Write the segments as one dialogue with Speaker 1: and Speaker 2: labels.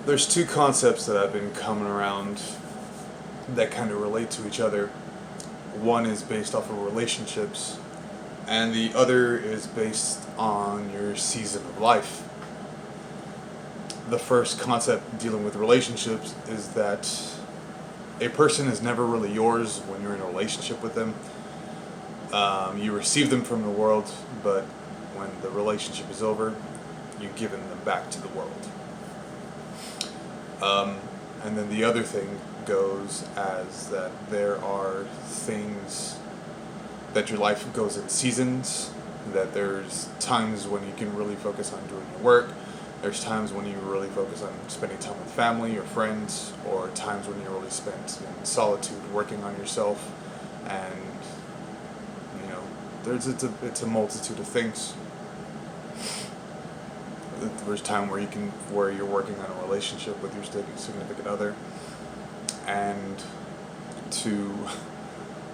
Speaker 1: There's two concepts that have been coming around that kind of relate to each other. One is based off of relationships, and the other is based on your season of life. The first concept dealing with relationships is that a person is never really yours when you're in a relationship with them. You receive them from the world, but when the relationship is over, you've given them back to the world. Um, and then the other thing goes as that there are things that your life goes in seasons, that there's times when you can really focus on doing your work, there's times when you really focus on spending time with family or friends, or times when you really spent in solitude working on yourself, and you know, it's a multitude of things. There's time where you're working on a relationship with your significant other, and to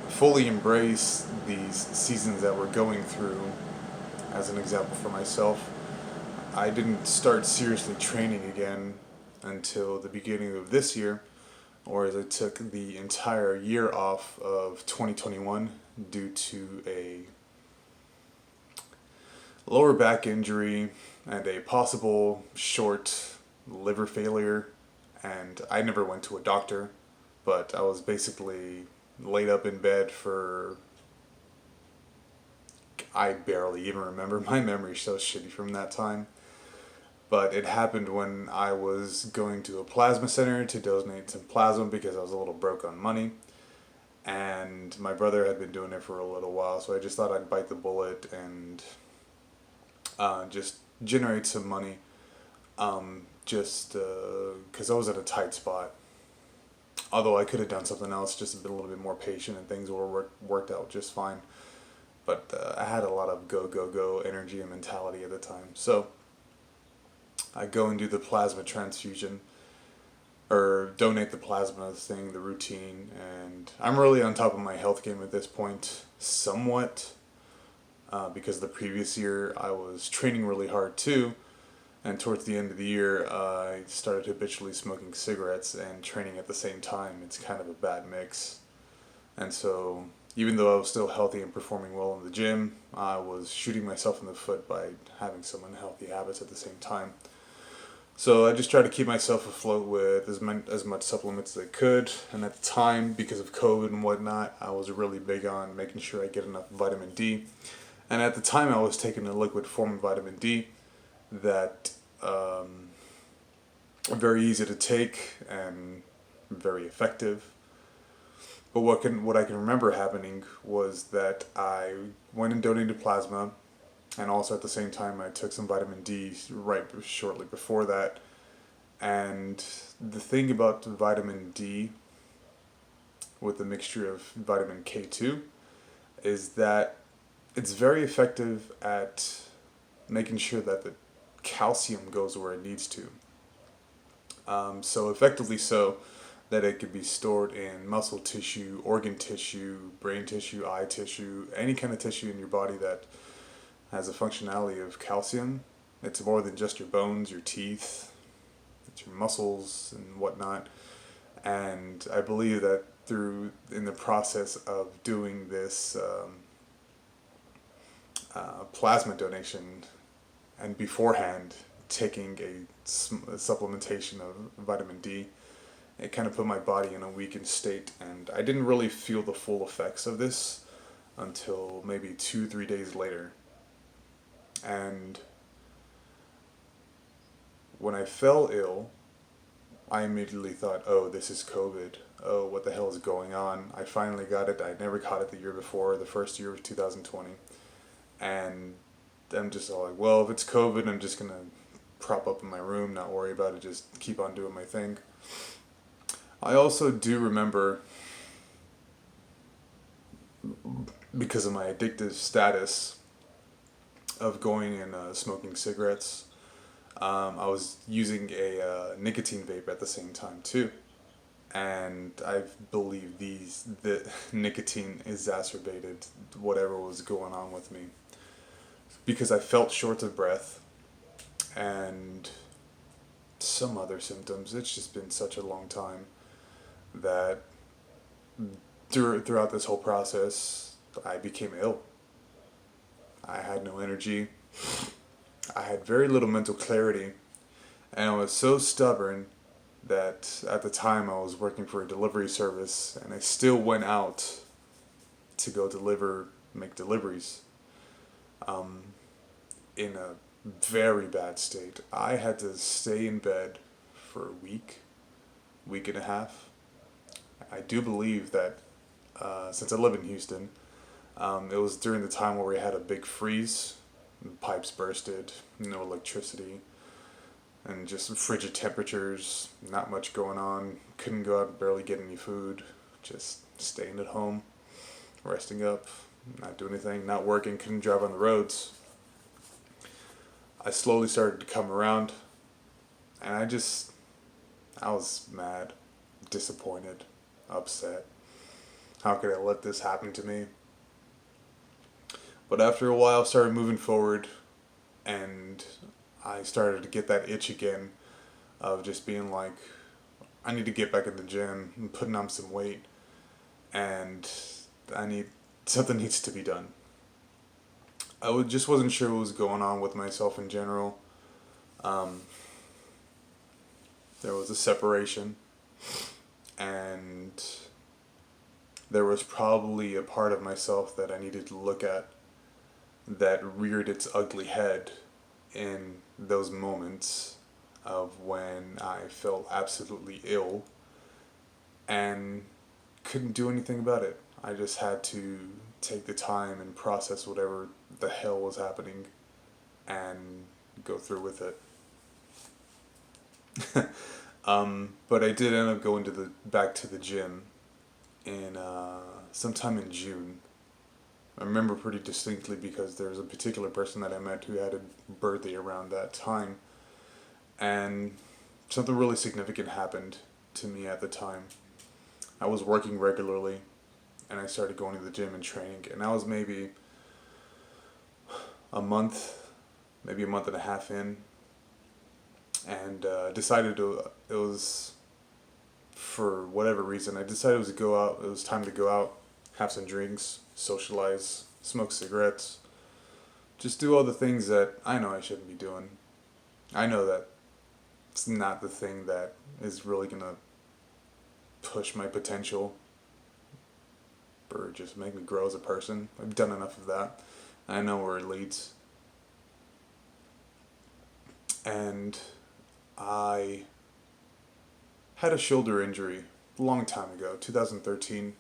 Speaker 1: fully embrace these seasons that we're going through. As an example for myself, I didn't start seriously training again until the beginning of this year, or as I took the entire year off of 2021 due to a lower back injury and a possible short liver failure. And I never went to a doctor, but I was basically laid up in bed for, I barely even remember. My memory's so shitty from that time. But it happened when I was going to a plasma center to donate some plasma because I was a little broke on money. And my brother had been doing it for a little while, so I just thought I'd bite the bullet and just generate some money. Just because I was at a tight spot. Although I could have done something else, just been a little bit more patient, and things were worked out just fine. But I had a lot of go go go energy and mentality at the time, so I go and do the plasma transfusion or donate the plasma thing, the routine, and I'm really on top of my health game at this point, somewhat, because the previous year I was training really hard too, and towards the end of the year I started habitually smoking cigarettes and training at the same time. It's kind of a bad mix, and so even though I was still healthy and performing well in the gym, I was shooting myself in the foot by having some unhealthy habits at the same time. So I just tried to keep myself afloat with as much supplements as I could. And at the time, because of COVID and whatnot, I was really big on making sure I get enough vitamin D. And at the time, I was taking a liquid form of vitamin D that very easy to take and very effective. But what I can remember happening was that I went and donated plasma, and also at the same time I took some vitamin D right shortly before that. And the thing about vitamin D with the mixture of vitamin K2 is that it's very effective at making sure that the calcium goes where it needs to. So effectively so that it could be stored in muscle tissue, organ tissue, brain tissue, eye tissue, any kind of tissue in your body that has a functionality of calcium. It's more than just your bones, your teeth, it's your muscles and whatnot. And I believe that through in the process of doing this plasma donation and beforehand taking a supplementation of vitamin D, it kind of put my body in a weakened state, and I didn't really feel the full effects of this until maybe 2 3 days later. And when I fell ill, I immediately thought, oh, this is COVID. Oh, what the hell is going on? I finally got it. I never caught it the year before, the first year of 2020. And I'm just all like, well, if it's COVID, I'm just going to prop up in my room, not worry about it, just keep on doing my thing. I also do remember, because of my addictive status of going and smoking cigarettes, I was using a nicotine vape at the same time too. And I believe the nicotine exacerbated whatever was going on with me because I felt short of breath, and some other symptoms. It's just been such a long time that throughout this whole process, I became ill. I had no energy. I had very little mental clarity, and I was so stubborn that at the time I was working for a delivery service, and I still went out to go make deliveries, um, in a very bad state. I had to stay in bed for a week and a half. I do believe that since I live in Houston, it was during the time where we had a big freeze, pipes bursted, no electricity, and just frigid temperatures, not much going on. Couldn't go out, barely get any food, just staying at home, resting up, not doing anything, not working, couldn't drive on the roads. I slowly started to come around, and I was mad, disappointed, upset. How could I let this happen to me? But after a while, I started moving forward, and I started to get that itch again of just being like, I need to get back in the gym and putting on some weight, and I need something needs to be done. Just wasn't sure what was going on with myself in general. Um, there was a separation, and there was probably a part of myself that I needed to look at that reared its ugly head in those moments of when I felt absolutely ill and couldn't do anything about it. I just had to take the time and process whatever the hell was happening and go through with it. But I did end up going to the back to the gym in sometime in June. I remember pretty distinctly because there was a particular person that I met who had a birthday around that time, and something really significant happened to me at the time. I was working regularly, and I started going to the gym and training, and I was a month, maybe a month and a half in, and decided to. It was for whatever reason. I decided it was to go out. It was time to go out, have some drinks, socialize, smoke cigarettes, just do all the things that I know I shouldn't be doing. I know that it's not the thing that is really gonna push my potential or just make me grow as a person. I've done enough of that. I know where it leads. And I had a shoulder injury a long time ago, 2013.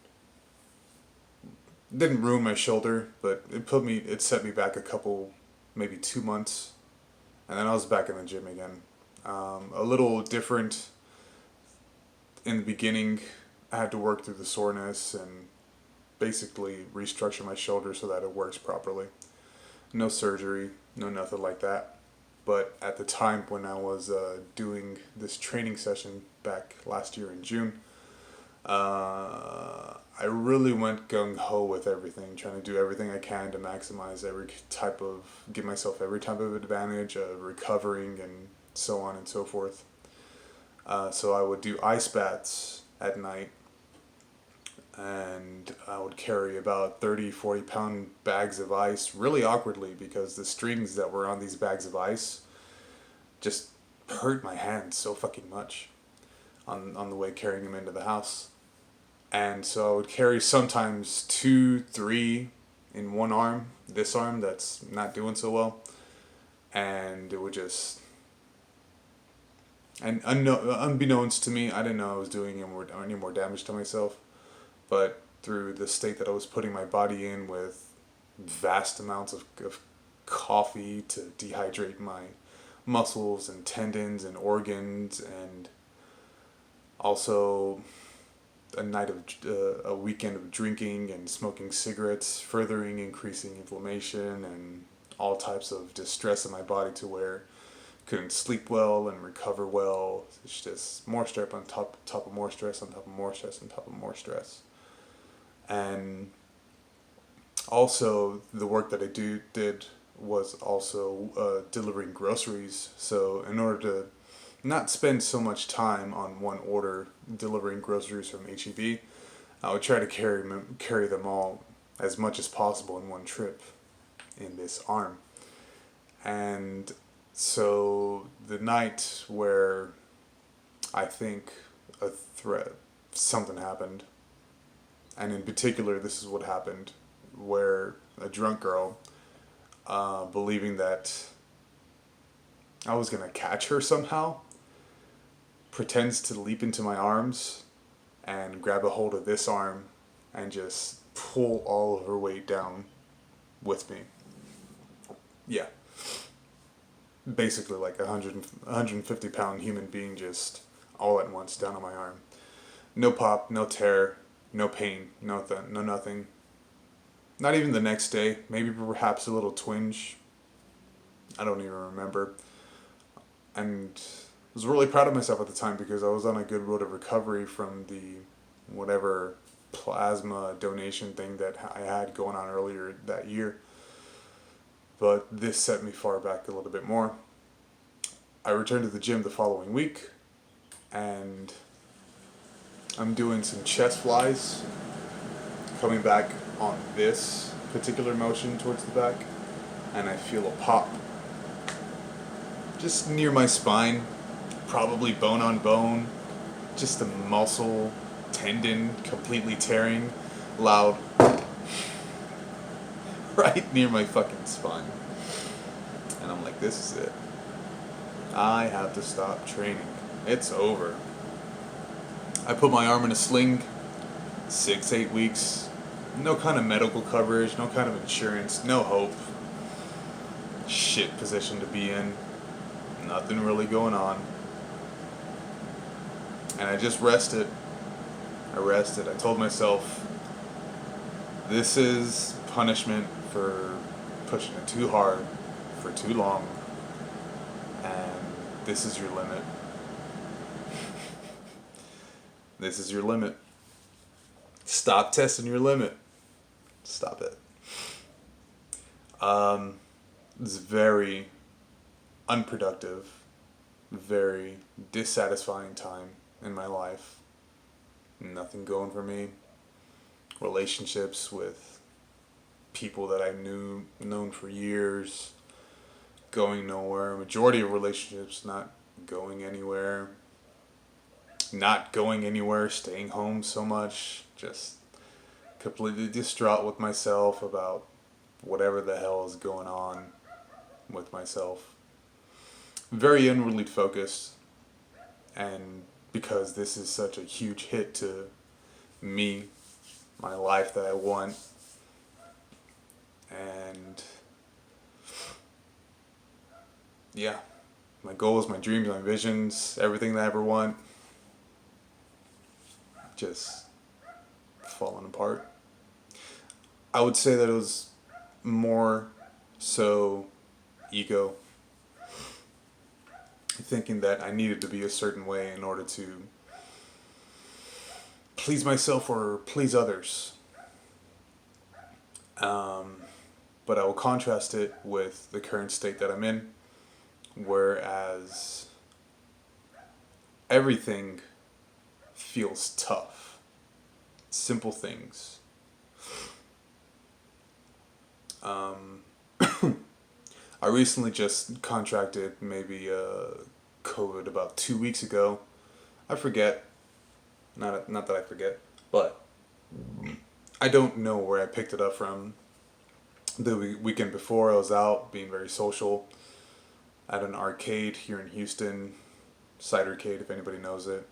Speaker 1: Didn't ruin my shoulder, but it set me back a couple, maybe 2 months, and then I was back in the gym again. A little different in the beginning. I had to work through the soreness and basically restructure my shoulder so that it works properly. No surgery, no nothing like that. But at the time when I was doing this training session back last year in June, I really went gung ho with everything, trying to do everything I can to maximize give myself every type of advantage, recovering and so on and so forth. So I would do ice baths at night, and I would carry about 30, 40 pound bags of ice really awkwardly because the strings that were on these bags of ice just hurt my hands so fucking much on the way carrying them into the house. And so I would carry sometimes two, three in one arm, this arm that's not doing so well, and it would just, and unbeknownst to me, I didn't know I was doing any more damage to myself, but through the state that I was putting my body in with vast amounts of coffee to dehydrate my muscles and tendons and organs, and also a weekend of drinking and smoking cigarettes, furthering increasing inflammation and all types of distress in my body to where I couldn't sleep well and recover well. It's just more stress on top of more stress on top of more stress on top of more stress. And also the work that I did was also delivering groceries. So in order to not spend so much time on one order delivering groceries from HEB. I would try to carry them all as much as possible in one trip in this arm. And so the night where I think a threat, something happened, and in particular, this is what happened, where a drunk girl, believing that I was gonna catch her somehow, pretends to leap into my arms and grab a hold of this arm and just pull all of her weight down with me. Yeah. Basically like 150 pound human being just all at once down on my arm. No pop, no tear, no pain, no nothing. Not even the next day, maybe perhaps a little twinge. I don't even remember. And I was really proud of myself at the time because I was on a good road of recovery from the whatever plasma donation thing that I had going on earlier that year. But this set me far back a little bit more. I returned to the gym the following week and I'm doing some chest flies, coming back on this particular motion towards the back, and I feel a pop just near my spine, probably bone on bone, just a muscle, tendon completely tearing, loud, right near my fucking spine. And I'm like, this is it. I have to stop training. It's over. I put my arm in a sling, 6-8 weeks, no kind of medical coverage, no kind of insurance, no hope. Shit position to be in. Nothing really going on. And I just rested. I rested. I told myself, this is punishment for pushing it too hard for too long. And this is your limit. This is your limit. Stop testing your limit. Stop it. It's very unproductive, very dissatisfying time in my life. Nothing going for me. Relationships with people that I known for years, going nowhere. Majority of relationships not going anywhere. Not going anywhere, staying home so much, just completely distraught with myself about whatever the hell is going on with myself. Very inwardly focused, and because this is such a huge hit to me, my life that I want, and yeah, my goals, my dreams, my visions, everything that I ever want, just falling apart. I would say that it was more so ego, thinking that I needed to be a certain way in order to please myself or please others. But I will contrast it with the current state that I'm in, whereas everything feels tough. Simple things. I recently just contracted maybe COVID about 2 weeks ago. I forget. Not that I forget, but I don't know where I picked it up from. The weekend before, I was out being very social at an arcade here in Houston, Cidercade, if anybody knows it.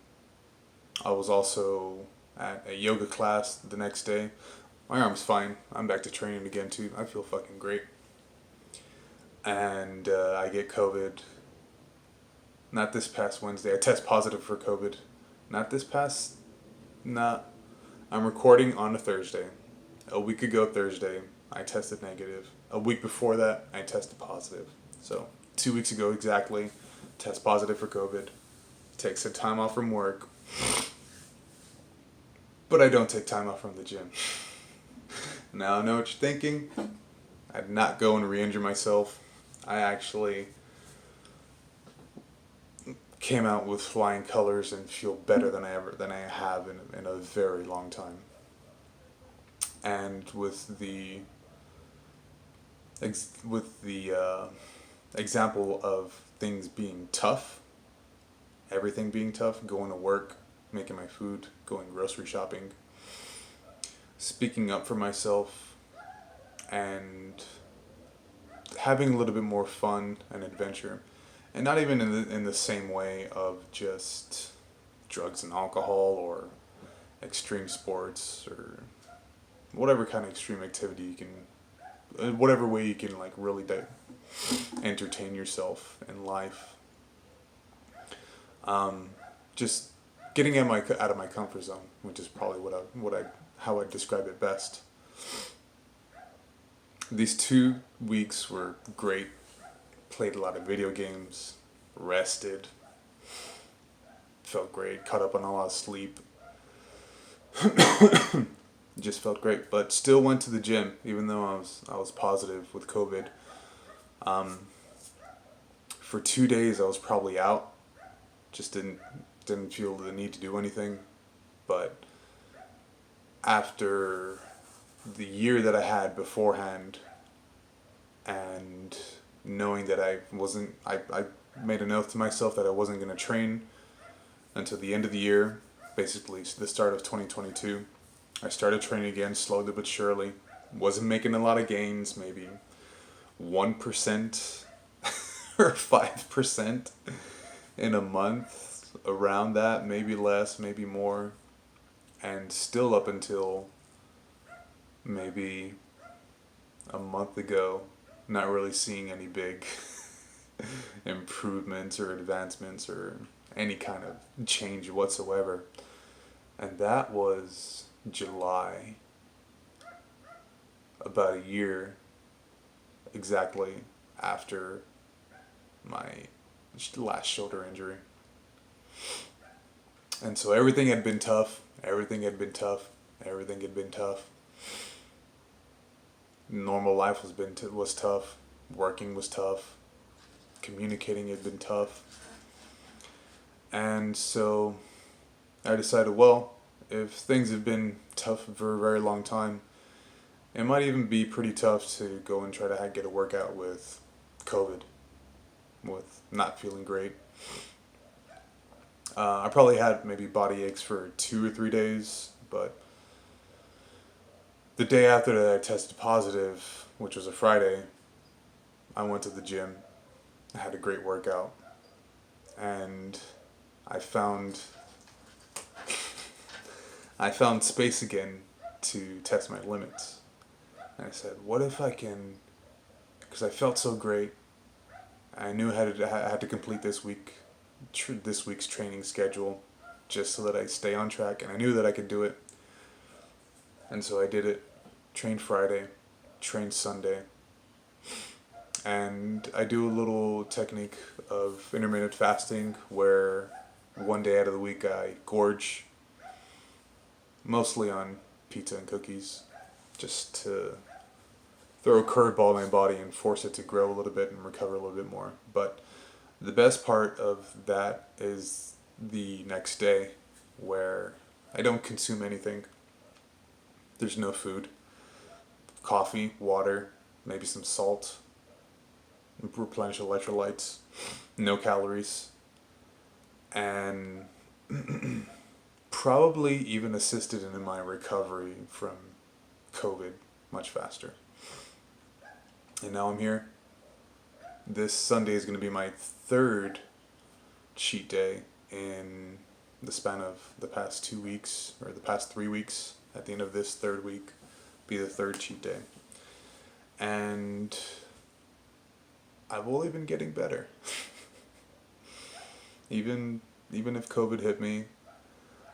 Speaker 1: I was also at a yoga class the next day. My arm's fine. I'm back to training again too. I feel fucking great. And I get COVID. Not this past Wednesday. I test positive for COVID. Not this past. Nah. I'm recording on a Thursday. A week ago Thursday, I tested negative. A week before that, I tested positive. So 2 weeks ago exactly, test positive for COVID. Take some time off from work. But I don't take time off from the gym. Now I know what you're thinking. I'd not go and re-injure myself. I actually came out with flying colors and feel better than I have in a very long time. And with the example of things being tough, everything being tough, going to work, making my food, going grocery shopping, speaking up for myself, and having a little bit more fun and adventure, and not even in the same way of just drugs and alcohol or extreme sports or whatever kind of extreme activity you can, whatever way you can like really entertain yourself in life. Just getting out of my comfort zone, which is probably how I describe it best. These 2 weeks were great. Played a lot of video games, rested, felt great, caught up on a lot of sleep. Just felt great, but still went to the gym even though I was positive with COVID. For 2 days I was probably out. Just didn't feel the need to do anything. But after the year that I had beforehand, and knowing that I made an oath to myself that I wasn't going to train until the end of the year, basically the start of 2022. I started training again slowly but surely. Wasn't making a lot of gains, maybe 1% or 5% in a month, around that, maybe less, maybe more. And still up until maybe a month ago, not really seeing any big improvements or advancements or any kind of change whatsoever. And that was July, about a year exactly after my last shoulder injury. And so everything had been tough, everything had been tough, everything had been tough. Normal life was tough, working was tough, communicating had been tough. And so I decided, well, if things have been tough for a very long time, it might even be pretty tough to go and try to get a workout with COVID, with not feeling great. I probably had maybe body aches for 2 or 3 days, but the day after that I tested positive, which was a Friday, I went to the gym. I had a great workout, and I found space again to test my limits. And I said, what if I can, because I felt so great, I knew I had to complete this week's training schedule just so that I stay on track, and I knew that I could do it. And so I did it, trained Friday, trained Sunday, and I do a little technique of intermittent fasting where one day out of the week I gorge, mostly on pizza and cookies, just to throw a curveball in my body and force it to grow a little bit and recover a little bit more. But the best part of that is the next day, where I don't consume anything. There's no food. Coffee, water, maybe some salt, replenish electrolytes, no calories, and probably even assisted in my recovery from COVID much faster. And now I'm here. This Sunday is going to be my third cheat day in the span of the past 2 weeks, or the past 3 weeks. At the end of this third week, be the third cheat day. And I've only been getting better. even if COVID hit me.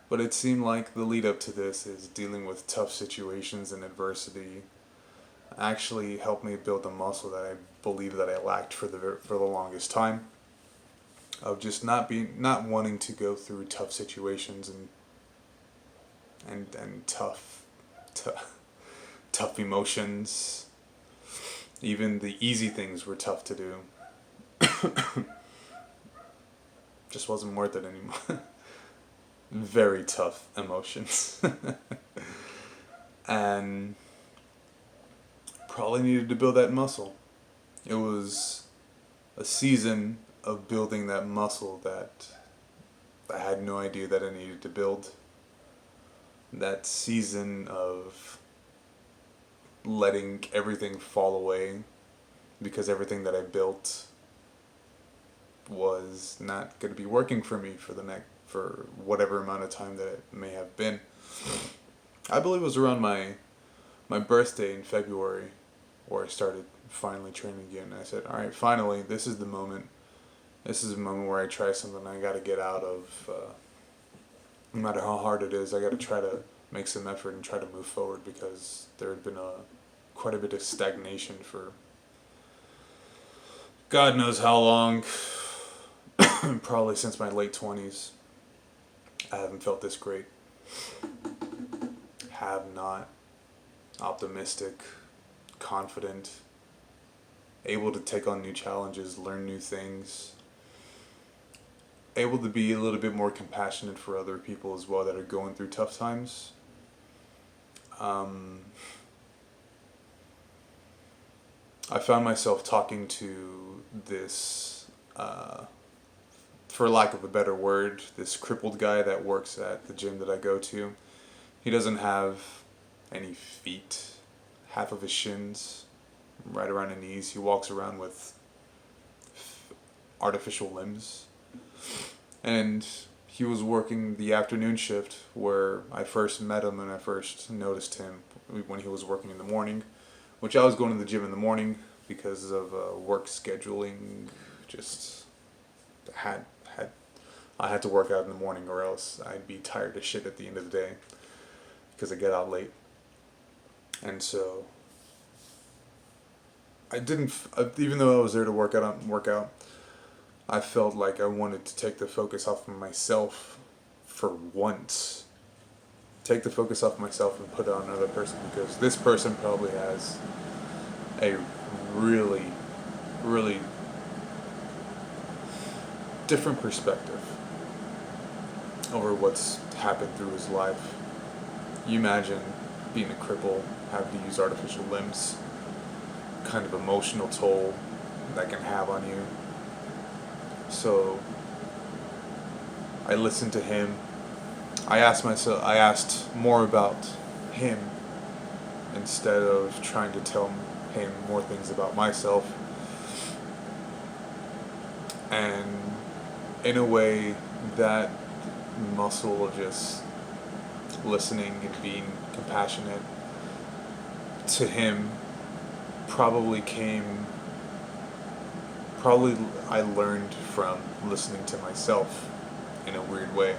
Speaker 1: But it seemed like the lead up to this is dealing with tough situations and adversity actually helped me build the muscle that I believe that I lacked for the longest time, of just not wanting to go through tough situations and tough emotions. Even the easy things were tough to do. just wasn't worth it anymore. Very tough emotions. And probably needed to build that muscle. It was a season of building that muscle that I had no idea that I needed to build. That season of letting everything fall away because everything that I built was not going to be working for me for whatever amount of time that it may have been. I believe it was around my birthday in February where I started finally training again. I said, all right, finally, this is the moment. This is a moment where I try something I got to get out of. No matter how hard it is, I got to try to make some effort and try to move forward because there had been quite a bit of stagnation for God knows how long. Probably since my late 20s. I haven't felt this great. Have not. Optimistic, confident, able to take on new challenges, learn new things, able to be a little bit more compassionate for other people as well that are going through tough times. I found myself talking to this, for lack of a better word, this crippled guy that works at the gym that I go to. He doesn't have any feet, half of his shins, right around his knees. He walks around with artificial limbs. And he was working the afternoon shift where I first met him and I first noticed him when he was working in the morning, which I was going to the gym in the morning because of work scheduling. Just I had to work out in the morning or else I'd be tired as shit at the end of the day because I get out late. And so I didn't, even though I was there to work out, I felt like I wanted to take the focus off of myself for once. Take the focus off myself and put it on another person because this person probably has a really, really different perspective over what's happened through his life. You imagine being a cripple, having to use artificial limbs, kind of emotional toll that can have on you. So I listened to him. I asked more about him instead of trying to tell him more things about myself. And in a way, that muscle of just listening and being compassionate to him probably I learned from listening to myself in a weird way.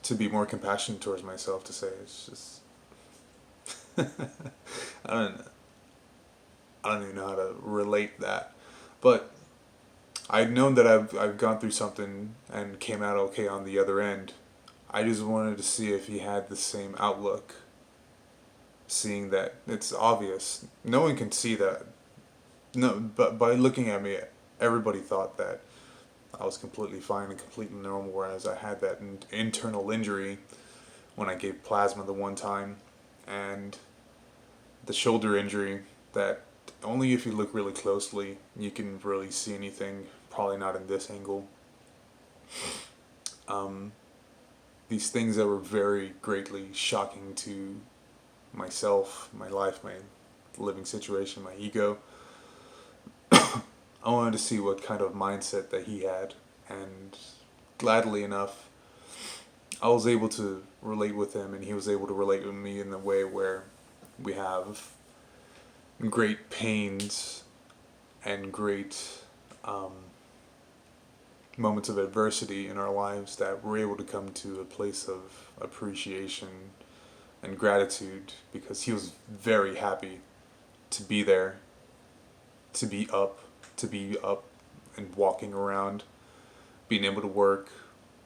Speaker 1: To be more compassionate towards myself, to say it's just I don't even know how to relate that, but I'd known that I've gone through something and came out okay on the other end. I just wanted to see if he had the same outlook, seeing that it's obvious. No one can see that. No, but by looking at me, everybody thought that I was completely fine and completely normal, whereas I had that internal injury when I gave plasma the one time, and the shoulder injury that only if you look really closely you can really see anything, probably not in this angle. These things that were very greatly shocking to myself, my life, my living situation, my ego. I wanted to see what kind of mindset that he had, and gladly enough, I was able to relate with him, and he was able to relate with me in the way where we have great pains and great moments of adversity in our lives that we're able to come to a place of appreciation and gratitude, because he was very happy to be there, to be up and walking around, being able to work.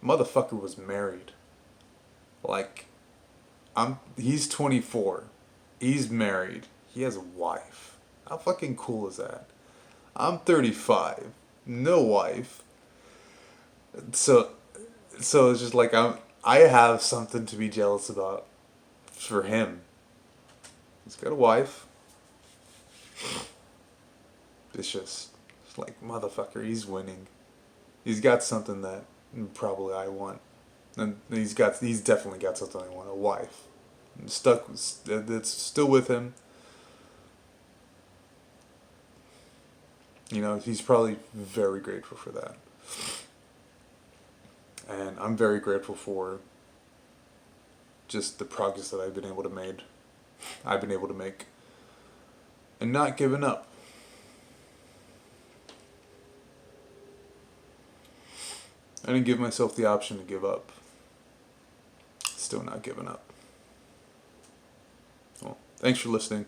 Speaker 1: Motherfucker was married. Like, he's 24. He's married. He has a wife. How fucking cool is that? I'm 35, no wife. So so it's just like I have something to be jealous about for him. He's got a wife. It's like motherfucker, he's winning. He's got something that probably I want. And he's definitely got something I want, a wife. I'm stuck that's still with him. You know, he's probably very grateful for that. And I'm very grateful for just the progress that I've been able to make and not giving up. I didn't give myself the option to give up. Still not giving up. Well, thanks for listening.